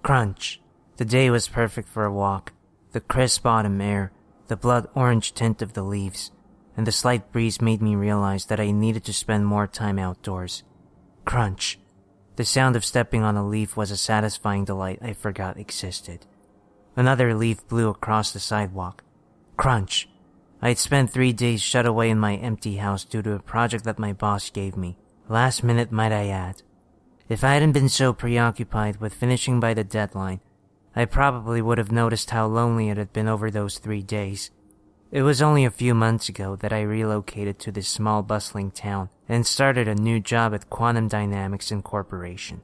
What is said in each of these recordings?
Crunch. The day was perfect for a walk. The crisp autumn air, the blood orange tint of the leaves, and the slight breeze made me realize that I needed to spend more time outdoors. Crunch. The sound of stepping on a leaf was a satisfying delight I forgot existed. Another leaf blew across the sidewalk. Crunch. I had spent 3 days shut away in my empty house due to a project that my boss gave me. Last minute, might I add. If I hadn't been so preoccupied with finishing by the deadline, I probably would have noticed how lonely it had been over those 3 days. It was only a few months ago that I relocated to this small bustling town and started a new job at Quantum Dynamics Incorporation.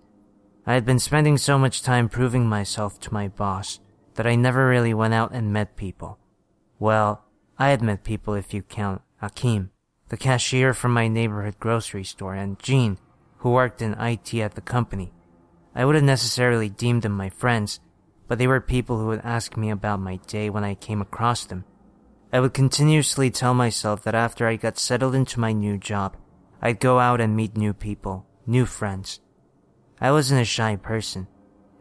I had been spending so much time proving myself to my boss that I never really went out and met people. Well, I had met people if you count Akeem, the cashier from my neighborhood grocery store, and Jean, who worked in IT at the company. I wouldn't necessarily deem them my friends, but they were people who would ask me about my day when I came across them. I would continuously tell myself that after I got settled into my new job, I'd go out and meet new people, new friends. I wasn't a shy person.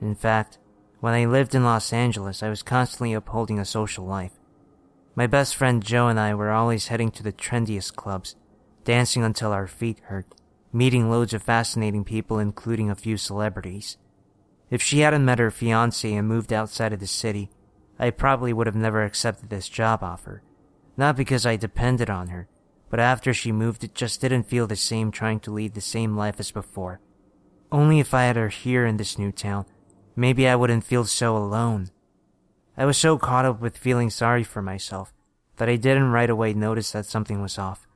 In fact, when I lived in Los Angeles, I was constantly upholding a social life. My best friend Joe and I were always heading to the trendiest clubs, dancing until our feet hurt, meeting loads of fascinating people including a few celebrities. If she hadn't met her fiancé and moved outside of the city, I probably would have never accepted this job offer. Not because I depended on her, but after she moved it just didn't feel the same trying to lead the same life as before. Only if I had her here in this new town, maybe I wouldn't feel so alone. I was so caught up with feeling sorry for myself that I didn't right away notice that something was off.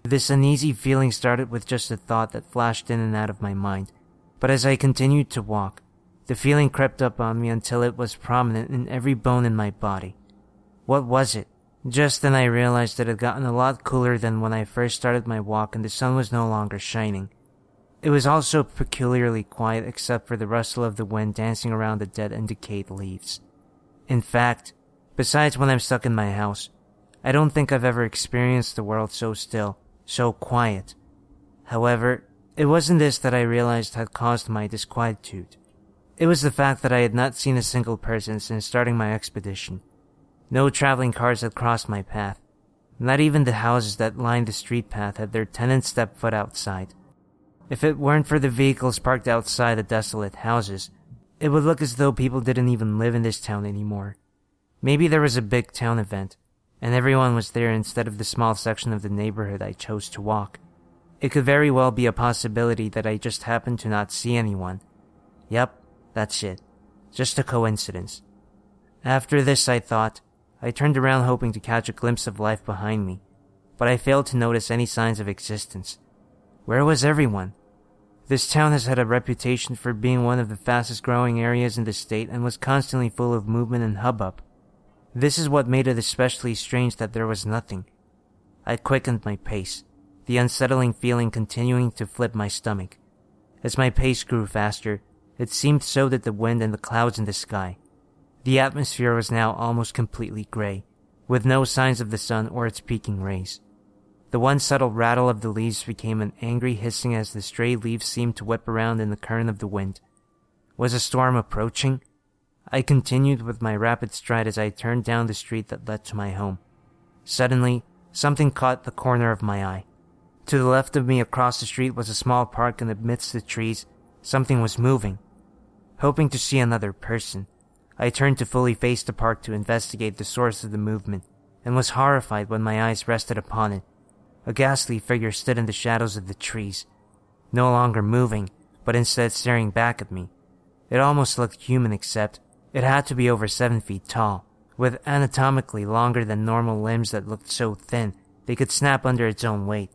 This uneasy feeling started with just a thought that flashed in and out of my mind, but as I continued to walk, the feeling crept up on me until it was prominent in every bone in my body. What was it? Just then I realized that it had gotten a lot cooler than when I first started my walk and the sun was no longer shining. It was also peculiarly quiet except for the rustle of the wind dancing around the dead and decayed leaves. In fact, besides when I'm stuck in my house, I don't think I've ever experienced the world so still, so quiet. However, it wasn't this that I realized had caused my disquietude. It was the fact that I had not seen a single person since starting my expedition. No traveling cars had crossed my path. Not even the houses that lined the street path had their tenants step foot outside. If it weren't for the vehicles parked outside the desolate houses, it would look as though people didn't even live in this town anymore. Maybe there was a big town event, and everyone was there instead of the small section of the neighborhood I chose to walk. It could very well be a possibility that I just happened to not see anyone. Yep, that's it. Just a coincidence. After this, I thought, I turned around hoping to catch a glimpse of life behind me, but I failed to notice any signs of existence. Where was everyone? This town has had a reputation for being one of the fastest growing areas in the state and was constantly full of movement and hubbub. This is what made it especially strange that there was nothing. I quickened my pace, the unsettling feeling continuing to flip my stomach. As my pace grew faster, it seemed so did the wind and the clouds in the sky. The atmosphere was now almost completely gray, with no signs of the sun or its peeking rays. The one subtle rattle of the leaves became an angry hissing as the stray leaves seemed to whip around in the current of the wind. Was a storm approaching? I continued with my rapid stride as I turned down the street that led to my home. Suddenly, something caught the corner of my eye. To the left of me across the street was a small park, and amidst the trees, something was moving. Hoping to see another person, I turned to fully face the park to investigate the source of the movement, and was horrified when my eyes rested upon it. A ghastly figure stood in the shadows of the trees, no longer moving, but instead staring back at me. It almost looked human, except it had to be over 7 feet tall, with anatomically longer than normal limbs that looked so thin they could snap under its own weight.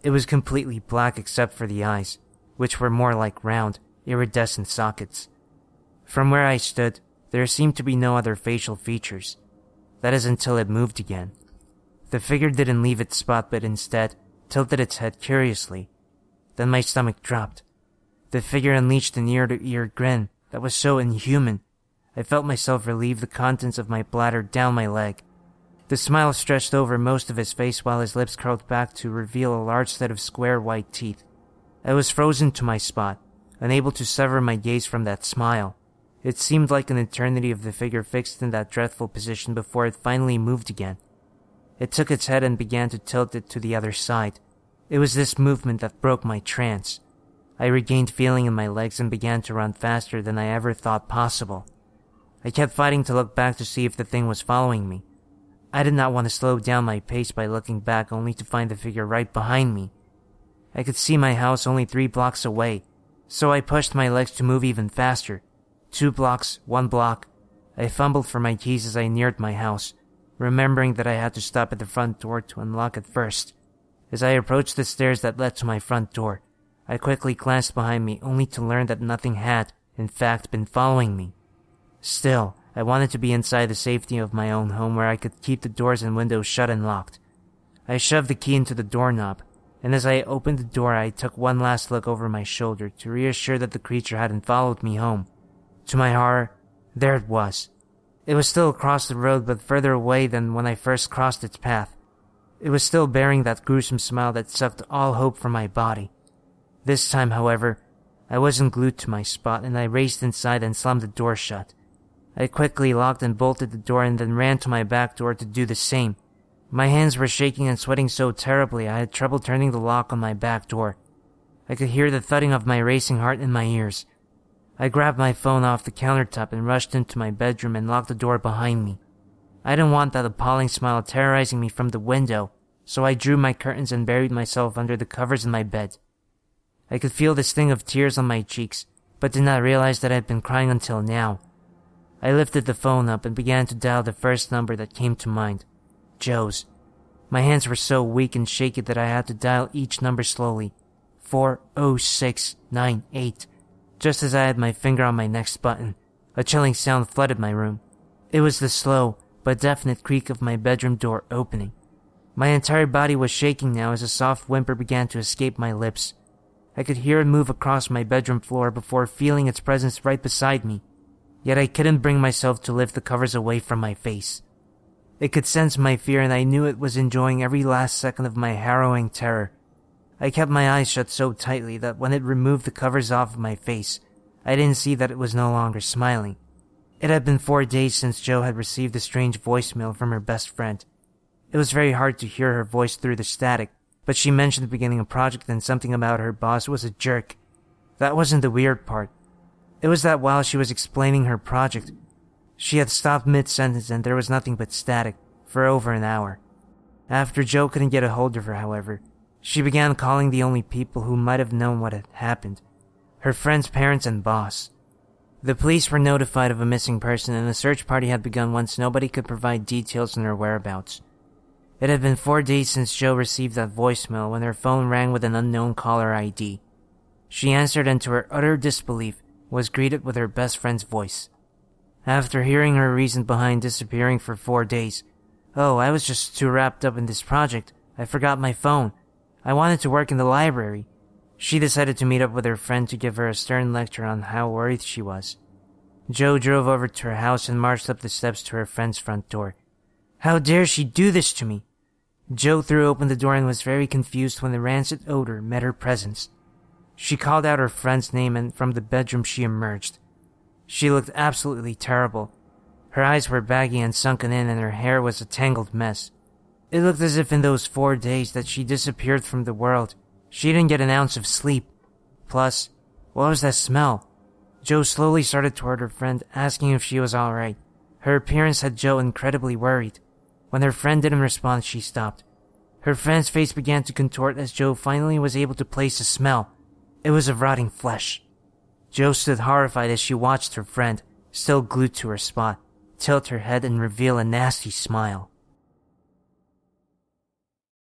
It was completely black except for the eyes, which were more like round, iridescent sockets. From where I stood, there seemed to be no other facial features. That is until it moved again. The figure didn't leave its spot but instead tilted its head curiously. Then my stomach dropped. The figure unleashed an ear-to-ear grin that was so inhuman. I felt myself relieve the contents of my bladder down my leg. The smile stretched over most of his face while his lips curled back to reveal a large set of square white teeth. I was frozen to my spot, unable to sever my gaze from that smile. It seemed like an eternity of the figure fixed in that dreadful position before it finally moved again. It took its head and began to tilt it to the other side. It was this movement that broke my trance. I regained feeling in my legs and began to run faster than I ever thought possible. I kept fighting to look back to see if the thing was following me. I did not want to slow down my pace by looking back only to find the figure right behind me. I could see my house only 3 blocks away, so I pushed my legs to move even faster. 2 blocks, 1 block. I fumbled for my keys as I neared my house, remembering that I had to stop at the front door to unlock it first. As I approached the stairs that led to my front door, I quickly glanced behind me only to learn that nothing had, in fact, been following me. Still, I wanted to be inside the safety of my own home where I could keep the doors and windows shut and locked. I shoved the key into the doorknob, and as I opened the door I took one last look over my shoulder to reassure that the creature hadn't followed me home. To my horror, there it was. It was still across the road but further away than when I first crossed its path. It was still bearing that gruesome smile that sucked all hope from my body. This time, however, I wasn't glued to my spot and I raced inside and slammed the door shut. I quickly locked and bolted the door and then ran to my back door to do the same. My hands were shaking and sweating so terribly I had trouble turning the lock on my back door. I could hear the thudding of my racing heart in my ears. I grabbed my phone off the countertop and rushed into my bedroom and locked the door behind me. I didn't want that appalling smile terrorizing me from the window, so I drew my curtains and buried myself under the covers in my bed. I could feel the sting of tears on my cheeks, but did not realize that I had been crying until now. I lifted the phone up and began to dial the first number that came to mind. Joe's. My hands were so weak and shaky that I had to dial each number slowly. 40698. Just as I had my finger on my next button, a chilling sound flooded my room. It was the slow but definite creak of my bedroom door opening. My entire body was shaking now as a soft whimper began to escape my lips. I could hear it move across my bedroom floor before feeling its presence right beside me. Yet I couldn't bring myself to lift the covers away from my face. It could sense my fear and I knew it was enjoying every last second of my harrowing terror. I kept my eyes shut so tightly that when it removed the covers off of my face, I didn't see that it was no longer smiling. It had been 4 days since Joe had received a strange voicemail from her best friend. It was very hard to hear her voice through the static, but she mentioned beginning a project and something about her boss was a jerk. That wasn't the weird part. It was that while she was explaining her project, she had stopped mid-sentence and there was nothing but static for over an hour. After Joe couldn't get a hold of her, however, she began calling the only people who might have known what had happened: her friend's parents and boss. The police were notified of a missing person and a search party had begun once nobody could provide details on her whereabouts. It had been 4 days since Joe received that voicemail when her phone rang with an unknown caller ID. She answered and to her utter disbelief was greeted with her best friend's voice. After hearing her reason behind disappearing for 4 days, "Oh, I was just too wrapped up in this project. I forgot my phone. I wanted to work in the library," she decided to meet up with her friend to give her a stern lecture on how worried she was. Joe drove over to her house and marched up the steps to her friend's front door. "How dare she do this to me?" Joe threw open the door and was very confused when the rancid odor met her presence. She called out her friend's name and from the bedroom she emerged. She looked absolutely terrible. Her eyes were baggy and sunken in and her hair was a tangled mess. It looked as if in those 4 days that she disappeared from the world, she didn't get an ounce of sleep. Plus, what was that smell? Joe slowly started toward her friend, asking if she was alright. Her appearance had Joe incredibly worried. When her friend didn't respond, she stopped. Her friend's face began to contort as Joe finally was able to place a smell. It was of rotting flesh. Joe stood horrified as she watched her friend, still glued to her spot, tilt her head and reveal a nasty smile.